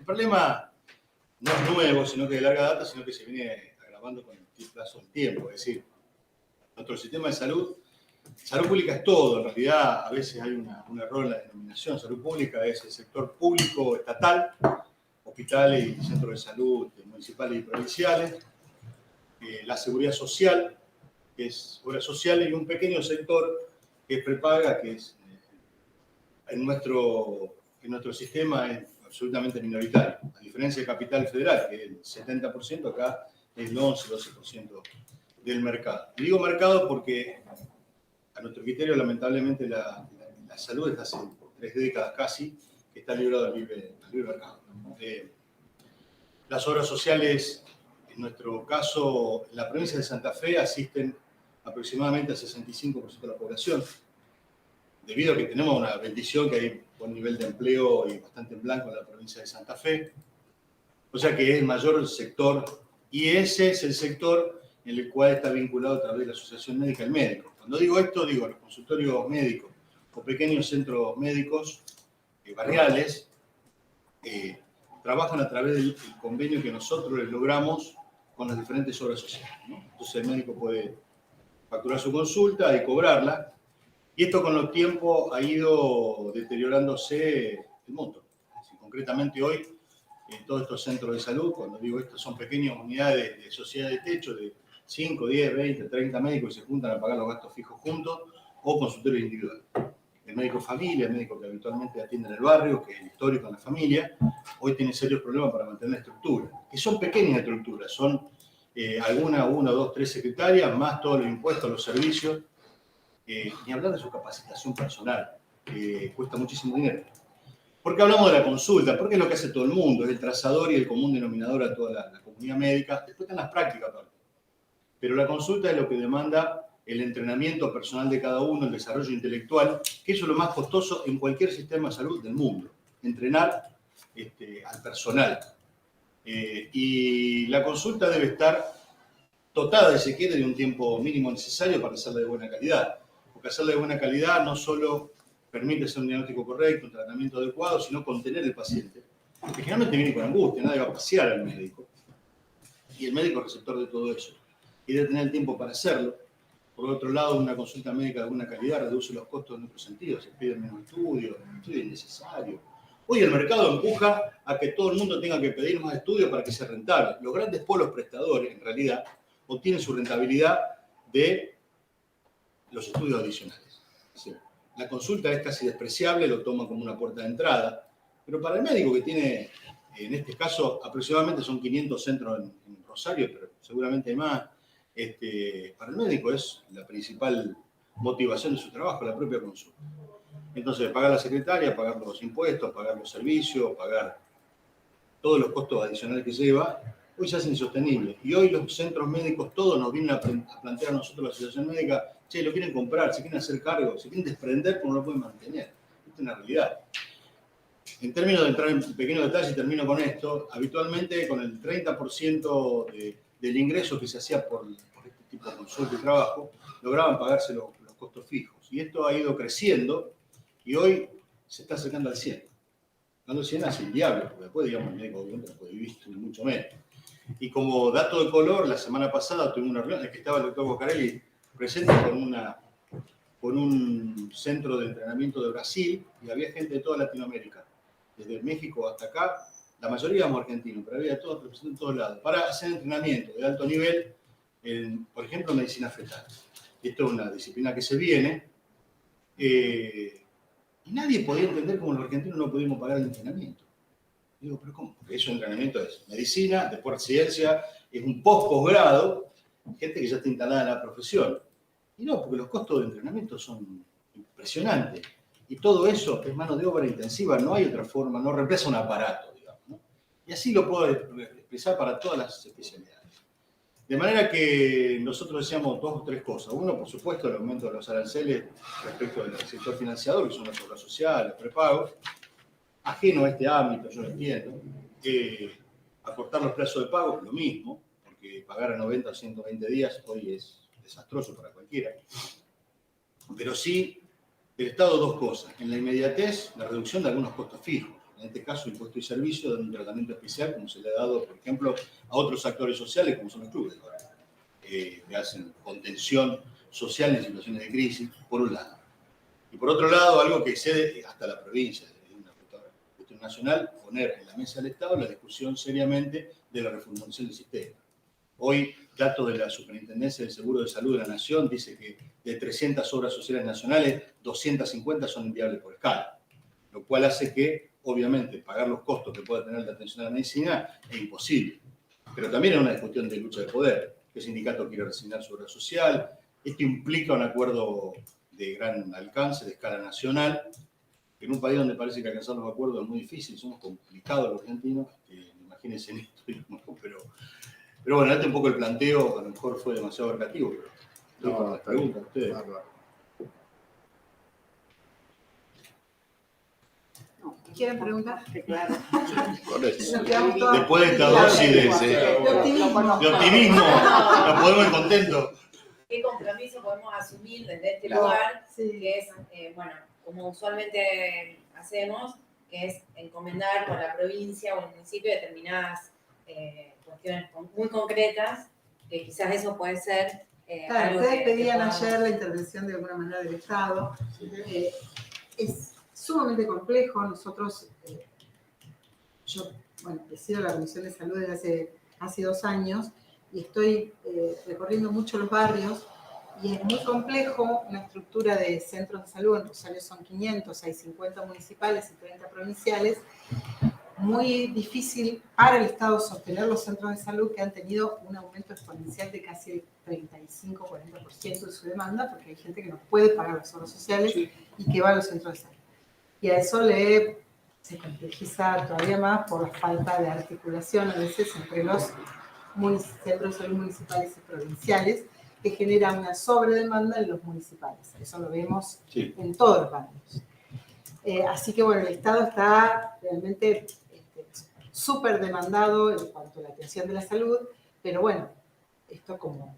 problema no es nuevo, sino que de larga data, sino que se viene agravando con el paso del tiempo. Es decir, nuestro sistema de salud pública es todo. En realidad, a veces hay un error en la denominación. Salud pública es el sector público estatal, hospitales y centros de salud municipales y provinciales, la seguridad social, que es obras sociales, y un pequeño sector que es prepaga, que es en nuestro sistema es absolutamente minoritario. A diferencia de Capital Federal, que el 70%, acá es el 11-12% del mercado. Y digo mercado porque a nuestro criterio, lamentablemente, la salud desde hace 3 décadas casi que está librado al libre mercado. Las obras sociales, en nuestro caso, en la provincia de Santa Fe, asisten aproximadamente al 65% de la población, debido a que tenemos una bendición que hay buen nivel de empleo y bastante en blanco en la provincia de Santa Fe. O sea que es el mayor sector, y ese es el sector en el cual está vinculado a través de la Asociación Médica el médico. Cuando digo esto, digo los consultorios médicos o pequeños centros médicos barriales trabajan a través del convenio que nosotros les logramos con las diferentes obras sociales, ¿no? Entonces el médico puede facturar su consulta y cobrarla, y esto con los tiempos ha ido deteriorándose el monto. Concretamente hoy, en todos estos centros de salud, cuando digo esto, son pequeñas unidades de sociedad de techo de 5, 10, 20, 30 médicos que se juntan a pagar los gastos fijos juntos, o consultorios individuales. El médico familia, el médico que habitualmente atiende en el barrio, que es el histórico en la familia, hoy tiene serios problemas para mantener la estructura, que son pequeñas estructuras, son una, 2, 3 secretarias, más todos los impuestos, los servicios, ni hablar de su capacitación personal, que cuesta muchísimo dinero. ¿Por qué hablamos de la consulta? Porque es lo que hace todo el mundo, es el trazador y el común denominador a toda la comunidad médica. Después están las prácticas, pero la consulta es lo que demanda el entrenamiento personal de cada uno, el desarrollo intelectual, que eso es lo más costoso en cualquier sistema de salud del mundo, entrenar al personal. Y la consulta debe estar dotada, si se quiere, de un tiempo mínimo necesario para hacerla de buena calidad, porque hacerla de buena calidad no solo permite hacer un diagnóstico correcto, un tratamiento adecuado, sino contener al paciente, que generalmente viene con angustia, nadie va a pasear al médico, y el médico es receptor de todo eso, y debe tener el tiempo para hacerlo. Por otro lado, una consulta médica de buena calidad reduce los costos en otros sentidos, se piden menos estudios innecesarios. Hoy el mercado empuja a que todo el mundo tenga que pedir más estudios para que sea rentable. Los grandes polos prestadores, en realidad, obtienen su rentabilidad de los estudios adicionales. ¿Sí? La consulta es casi despreciable, lo toma como una puerta de entrada, pero para el médico que tiene, en este caso, aproximadamente son 500 centros en Rosario, pero seguramente hay más, para el médico es la principal motivación de su trabajo, la propia consulta. Entonces, pagar la secretaria, pagar los impuestos, pagar los servicios, pagar todos los costos adicionales que lleva, hoy se hace insostenible. Y hoy los centros médicos, todos nos vienen a plantear a nosotros la asociación médica, che, lo quieren comprar, se quieren hacer cargo, se quieren desprender, pero no lo pueden mantener. Esta es una realidad. En términos de entrar en pequeños detalles, y termino con esto, habitualmente con el 30% del ingreso que se hacía por este tipo de consulta y trabajo, lograban pagarse los costos fijos. Y esto ha ido creciendo y hoy se está acercando al 100. Cuando el 100 hace el diablo, porque después, digamos, el médico no puede vivir ni mucho menos. Y como dato de color, la semana pasada tuve una reunión en la que estaba el doctor Bocarelli presente con un centro de entrenamiento de Brasil, y había gente de toda Latinoamérica, desde México hasta acá, la mayoría éramos argentinos, pero había todos representantes en todos lados, para hacer entrenamiento de alto nivel, por ejemplo, medicina fetal. Esto es una disciplina que se viene, y nadie podía entender cómo los argentinos no pudimos pagar el entrenamiento. Digo, ¿pero cómo? Porque eso entrenamiento es medicina, después ciencia, es un posgrado, gente que ya está instalada en la profesión. Y no, porque los costos de entrenamiento son impresionantes. Y todo eso es mano de obra intensiva, no hay otra forma, no reemplaza un aparato, digamos, ¿no? Y así lo puedo expresar para todas las especialidades. De manera que nosotros decíamos 2 o 3 cosas. Uno, por supuesto, el aumento de los aranceles respecto del sector financiador, que son las obras sociales, los prepagos. Ajeno a este ámbito, yo lo entiendo. Acortar los plazos de pago, lo mismo, porque pagar a 90 o 120 días hoy es desastroso para cualquiera. Pero sí, del Estado 2 cosas. En la inmediatez, la reducción de algunos costos fijos. en este caso impuesto y servicio, de un tratamiento especial como se le ha dado, por ejemplo, a otros actores sociales como son los clubes, que hacen contención social en situaciones de crisis, por un lado. Y por otro lado, algo que excede hasta la provincia, de una cuestión nacional, poner en la mesa del Estado la discusión seriamente de la reformulación del sistema. Hoy, datos de la Superintendencia del Seguro de Salud de la Nación dice que de 300 obras sociales nacionales, 250 son inviables por escala, lo cual hace que, obviamente, pagar los costos que pueda tener la atención a la medicina es imposible. Pero también es una discusión de lucha de poder. ¿Qué sindicato quiere resignar su obra social? Esto implica un acuerdo de gran alcance, de escala nacional, que en un país donde parece que alcanzar los acuerdos es muy difícil, somos complicados los argentinos, imagínense en esto, pero bueno, este un poco el planteo, a lo mejor fue demasiado abarcativo, pero estoy con las preguntas a ustedes. ¿Quieren preguntar? Claro. Después de esta dosis de optimismo, nos podemos ir contentos. ¿Qué compromiso podemos asumir desde este lugar? Sí. Que es, bueno, como usualmente hacemos, que es encomendar con la provincia o el municipio determinadas cuestiones muy concretas, que quizás eso puede ser Claro, algo ustedes que pedían podamos... ayer la intervención de alguna manera del Estado. Es sumamente complejo. Nosotros, yo, bueno, presido la Comisión de Salud desde hace 2 años y estoy recorriendo mucho los barrios y es muy complejo una estructura de centros de salud. En Rosario son 500, hay 50 municipales y 30 provinciales. Muy difícil para el Estado sostener los centros de salud que han tenido un aumento exponencial de casi el 35-40% de su demanda, porque hay gente que no puede pagar las obras sociales y que va a los centros de salud. Y a eso se complejiza todavía más por la falta de articulación a veces entre los centros de salud municipales y provinciales, que genera una sobredemanda en los municipales. Eso lo vemos en todos los barrios. Así que bueno, el Estado está realmente súper demandado en cuanto a la atención de la salud, pero bueno, esto como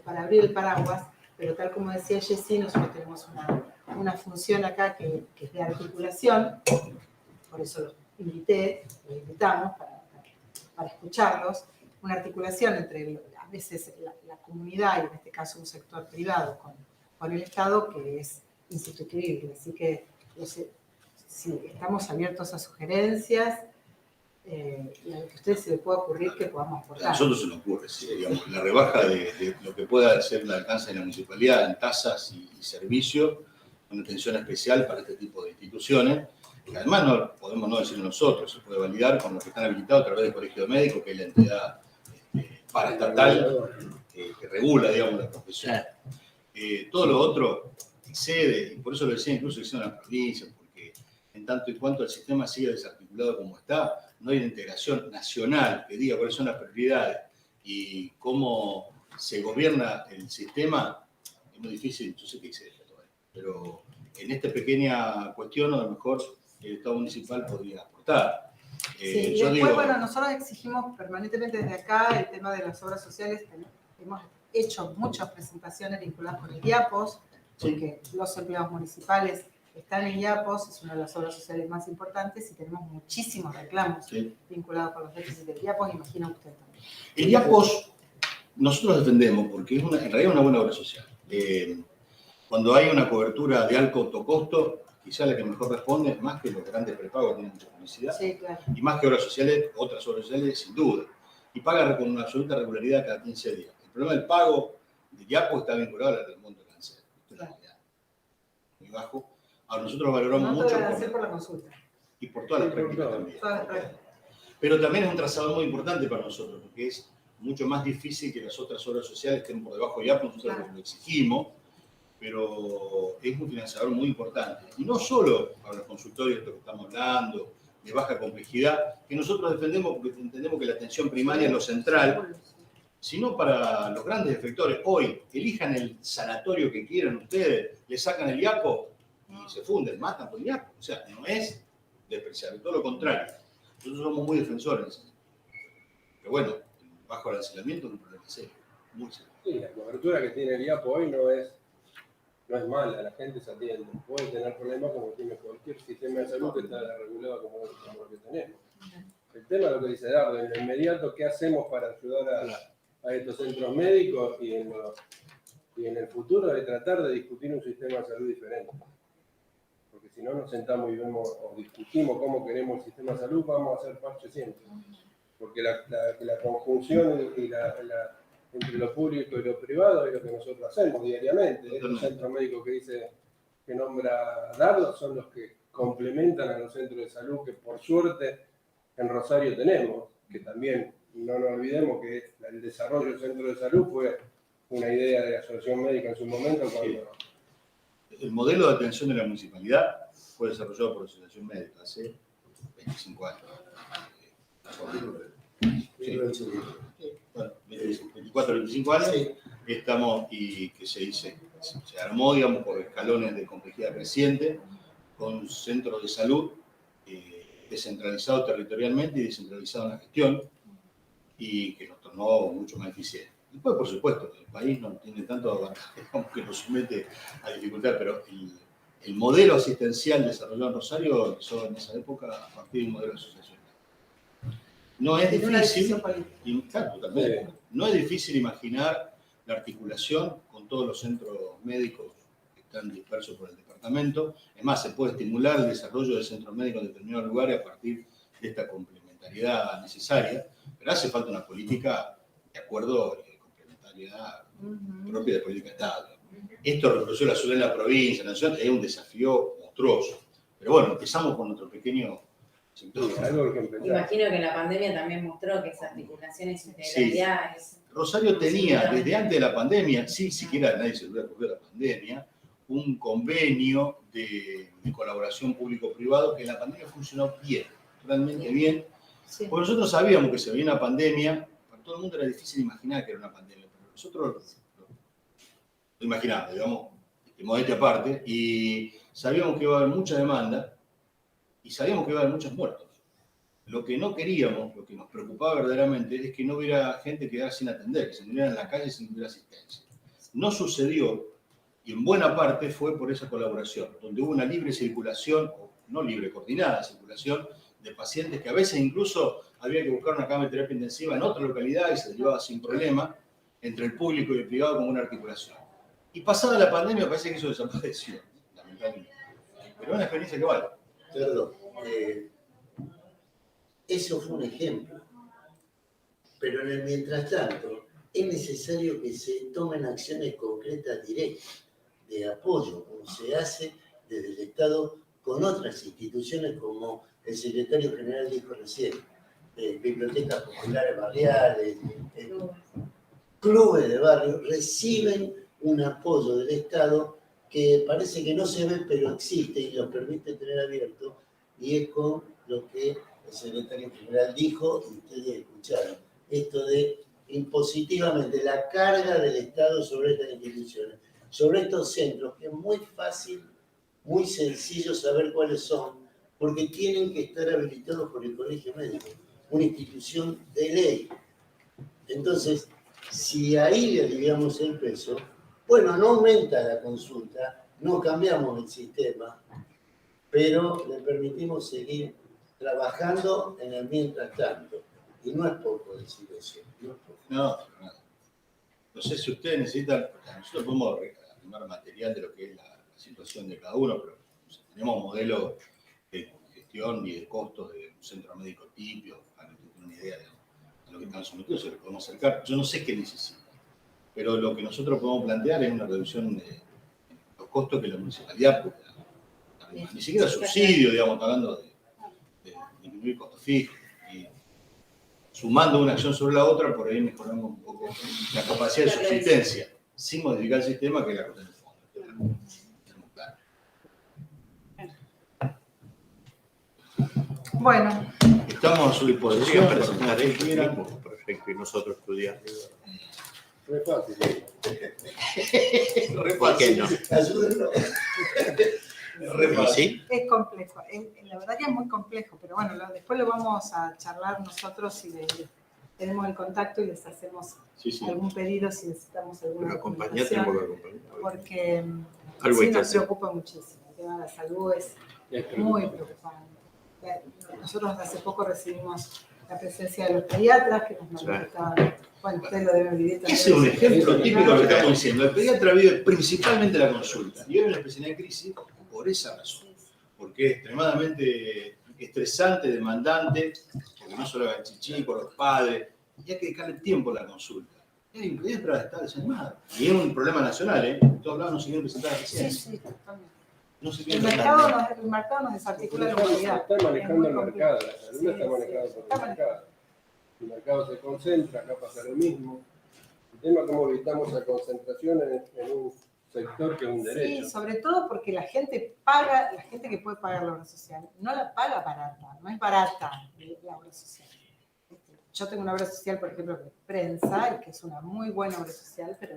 para abrir el paraguas, pero tal como decía Jessy, nosotros tenemos una función acá que es de articulación, por eso los invitamos para escucharlos, una articulación entre a veces la comunidad y en este caso un sector privado con el Estado que es insustituible, así que sí, estamos abiertos a sugerencias y a lo que a ustedes se les pueda ocurrir que podamos aportar. A nosotros se nos ocurre, sí, digamos, la rebaja de lo que pueda ser el alcance de la municipalidad en tasas y servicios, una atención especial para este tipo de instituciones, que además no podemos no decir nosotros, se puede validar con los que están habilitados a través del Colegio Médico, que es la entidad paraestatal que regula, digamos, la profesión. Todo lo otro excede, y por eso lo decía incluso que sea una provincia, porque en tanto y cuanto el sistema sigue desarticulado como está, no hay una integración nacional que diga cuáles son las prioridades y cómo se gobierna el sistema, es muy difícil, yo sé que excede todavía, pero en esta pequeña cuestión a lo mejor el Estado municipal podría aportar. Sí, y después, bueno, nosotros exigimos permanentemente desde acá el tema de las obras sociales. Hemos hecho muchas presentaciones vinculadas con el IAPOS, porque los empleados municipales están en IAPOS, es una de las obras sociales más importantes y tenemos muchísimos reclamos vinculados con los déficits del IAPOS, imagino usted también. El IAPOS nosotros defendemos porque es en realidad una buena obra social. Cuando hay una cobertura de alto costo, quizá la que mejor responde, más que los grandes prepagos tienen mucha publicidad, claro. Y más que obras sociales, otras obras sociales sin duda. Y paga con una absoluta regularidad cada 15 días. El problema del pago de IAPO está vinculado al monto de cáncer. Esto es la realidad. Muy bajo. Ahora nosotros valoramos mucho por la consulta. Y por todas las prácticas también. Pero también es un trazador muy importante para nosotros, porque es mucho más difícil que las otras obras sociales estén por debajo de IAPO, nosotros lo exigimos, pero es un financiador muy importante. Y no solo para los consultorios de lo que estamos hablando, de baja complejidad, que nosotros defendemos porque entendemos que la atención primaria es lo central, sino para los grandes efectores. Hoy, elijan el sanatorio que quieran ustedes, le sacan el IAPO y se funden, matan por el IAPO. O sea, no es despreciable, todo lo contrario. Nosotros somos muy defensores. Pero bueno, el bajo arancelamiento es un problema serio, muy serio. Sí, la cobertura que tiene el IAPO hoy no es no es mala, la gente se atiende. Puede tener problemas como tiene cualquier sistema de salud que está regulado como lo que tenemos. El tema es lo que dice Dardo, en lo inmediato, ¿qué hacemos para ayudar a estos centros médicos? Y en el futuro de tratar de discutir un sistema de salud diferente. Porque si no nos sentamos y vemos o discutimos cómo queremos el sistema de salud, vamos a hacer parche siempre. Porque la conjunción entre lo público y lo privado es lo que nosotros hacemos diariamente. Estos centros médicos que nombra Dardo son los que complementan a los centros de salud que por suerte en Rosario tenemos, que también no nos olvidemos que el desarrollo del centro de salud fue una idea de la Asociación Médica en su momento. Cuando... El modelo de atención de la municipalidad fue desarrollado por la Asociación Médica hace 25 años. Sí. Bueno, 24, 25 años, sí. Estamos y que se armó, digamos, por escalones de complejidad creciente, con centros de salud descentralizado territorialmente y descentralizado en la gestión, y que nos tornó mucho más eficiente. Después, por supuesto, el país no tiene tanto avantaje que nos somete a dificultad, pero el modelo asistencial desarrollado en Rosario empezó en esa época a partir de un modelo de asociación. No es difícil, claro, totalmente, no es difícil imaginar la articulación con todos los centros médicos que están dispersos por el departamento. Es más, se puede estimular el desarrollo de centros médicos en determinados lugares a partir de esta complementariedad necesaria, pero hace falta una política de acuerdo a la complementariedad propia de política de Estado. Esto reprodució la ciudad en la provincia, en la nación, es un desafío monstruoso. Pero bueno, empezamos con nuestro pequeño... Imagino que la pandemia también mostró que esa articulación y integralidad es... Rosario tenía, desde antes de la pandemia, sin siquiera nadie se le hubiera ocurrido la pandemia, un convenio de colaboración público-privado que en la pandemia funcionó bien, realmente bien. Sí. Porque nosotros sabíamos que se venía una pandemia, para todo el mundo era difícil imaginar que era una pandemia, pero nosotros lo imaginábamos, digamos, de modestia aparte, y sabíamos que iba a haber mucha demanda, y sabíamos que iba a haber muchos muertos. Lo que no queríamos, lo que nos preocupaba verdaderamente, es que no hubiera gente que quedara sin atender, que se muriera en la calle sin hubiera asistencia. No sucedió, y en buena parte fue por esa colaboración, donde hubo una libre circulación, o no libre, coordinada circulación, de pacientes que a veces incluso había que buscar una cama de terapia intensiva en otra localidad y se les llevaba sin problema, entre el público y el privado como una articulación. Y pasada la pandemia parece que eso desapareció, lamentablemente. Pero es una experiencia que vale. Perdón, eso fue un ejemplo, pero en el mientras tanto es necesario que se tomen acciones concretas directas de apoyo, como se hace desde el Estado con otras instituciones, como el secretario general dijo recién, bibliotecas populares barriales, clubes de barrio, reciben un apoyo del Estado que parece que no se ve, pero existe y lo permite tener abierto, y es con lo que el secretario general dijo, y ustedes escucharon, esto de impositivamente la carga del Estado sobre estas instituciones, sobre estos centros, que es muy fácil, muy sencillo saber cuáles son, porque tienen que estar habilitados por el Colegio Médico, una institución de ley. Entonces, si ahí le aliviamos el peso, bueno, no aumenta la consulta, no cambiamos el sistema, pero le permitimos seguir trabajando en el mientras tanto. Y no es poco decir eso. No sé si ustedes necesitan, nosotros podemos armar material de lo que es la situación de cada uno, pero tenemos modelos de gestión y de costos de un centro médico típico, para que tengan una idea de lo que están sometidos, se lo podemos acercar. Yo no sé qué necesitan, pero lo que nosotros podemos plantear es una reducción de los costos que la municipalidad pueda armar. Ni siquiera subsidio, digamos, hablando de disminuir costos fijos. Y sumando una acción sobre la otra, por ahí mejoramos un poco la capacidad de subsistencia, sin modificar el sistema, que es la cosa del fondo. Bueno. Estamos a su disposición para presentar el proyecto y nosotros estudiar. Re fácil. Re fácil. No? Ayúdenlo. ¿Sí? Es complejo, la verdad que es muy complejo, pero bueno, después lo vamos a charlar nosotros y tenemos el contacto y les hacemos algún pedido si necesitamos alguna acompañar, tenemos que acompañar. Porque Algo hay Sí, que nos hacer. preocupa muchísimo. El tema de la salud es muy preocupante. Nosotros hace poco recibimos la presencia de los pediatras que nos manifestaban. Bueno, ustedes lo deben vivir también. Ese es un ejemplo típico de lo que estamos diciendo. El pediatra vive principalmente la consulta y hoy una especialidad de crisis por esa razón. Porque es extremadamente estresante, demandante, porque no solo el chichi, por los padres, y hay que dedicarle tiempo a la consulta. Y hay un pediatra que está desanimado. Y es un problema nacional, ¿eh? Todos lados no se quieren presentar a Sí, residencia. sí, totalmente. No se El quieren mercado nos desarticula la humanidad. Está manejando el mercado, la salud Sí, está manejada sí, por está el mercado. El mercado se concentra, acá pasa lo mismo. El tema es cómo evitamos la concentración en un sector que es un derecho. Sí, sobre todo porque la gente paga, la gente que puede pagar la obra social, no la paga barata, no es barata la obra social. Yo tengo una obra social, por ejemplo, de prensa, y que es una muy buena obra social, pero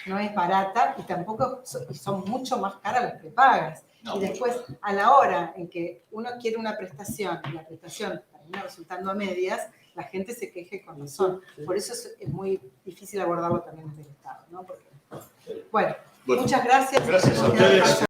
no es barata y tampoco son mucho más caras las prepagas. No, y después, a la hora en que uno quiere una prestación y la prestación termina resultando a medias, la gente se queje con razón. Por eso es muy difícil abordarlo también desde el Estado, ¿no? Porque, bueno, muchas gracias. Gracias a ustedes.